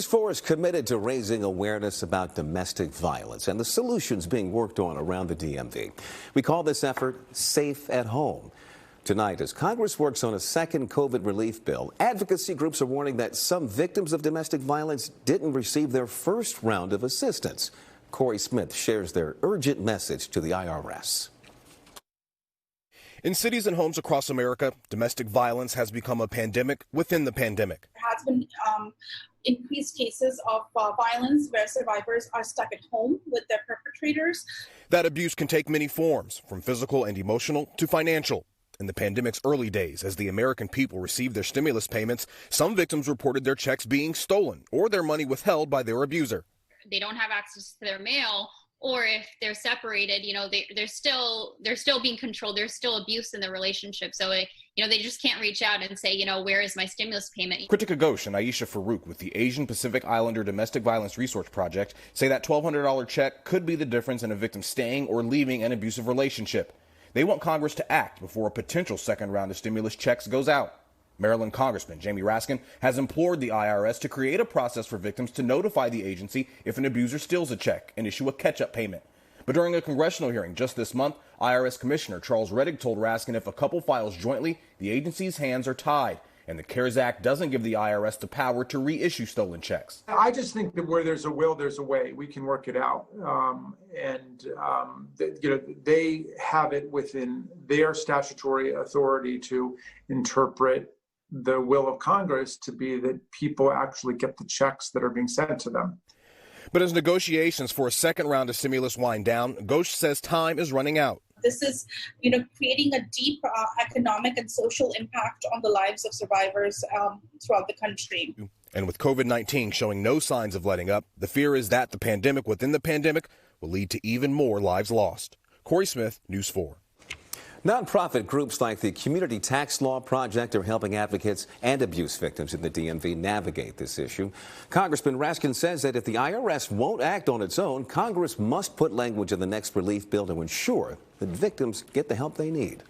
News 4 is committed to raising awareness about domestic violence and the solutions being worked on around the DMV. We call this effort Safe at Home. Tonight, as Congress works on a second COVID relief bill, advocacy groups are warning that some victims of domestic violence didn't receive their first round of assistance. Cory Smith shares their urgent message to the IRS. In cities and homes across America, domestic violence has become a pandemic within the pandemic. There has been increased cases of violence where survivors are stuck at home with their perpetrators. That abuse can take many forms, from physical and emotional to financial. In the pandemic's early days, as the American people received their stimulus payments, some victims reported their checks being stolen or their money withheld by their abuser. They don't have access to their mail, or if they're separated, they're still being controlled. There's still abuse in the relationship. So, they just can't reach out and say, where is my stimulus payment? Kritika Ghosh and Aisha Farouk with the Asian Pacific Islander Domestic Violence Resource Project say that $1,200 check could be the difference in a victim staying or leaving an abusive relationship. They want Congress to act before a potential second round of stimulus checks goes out. Maryland Congressman Jamie Raskin has implored the IRS to create a process for victims to notify the agency if an abuser steals a check and issue a catch-up payment. But during a congressional hearing just this month, IRS Commissioner Charles Reddick told Raskin if a couple files jointly, the agency's hands are tied, and the CARES Act doesn't give the IRS the power to reissue stolen checks. I just think that where there's a will, there's a way. We can work it out. They have it within their statutory authority to interpret the will of Congress to be that people actually get the checks that are being sent to them. But as negotiations for a second round of stimulus wind down, Ghosh says time is running out. This is, creating a deep economic and social impact on the lives of survivors throughout the country. And with COVID-19 showing no signs of letting up, the fear is that the pandemic within the pandemic will lead to even more lives lost. Cory Smith, News 4. Nonprofit groups like the Community Tax Law Project are helping advocates and abuse victims in the DMV navigate this issue. Congressman Raskin says that if the IRS won't act on its own, Congress must put language in the next relief bill to ensure that victims get the help they need.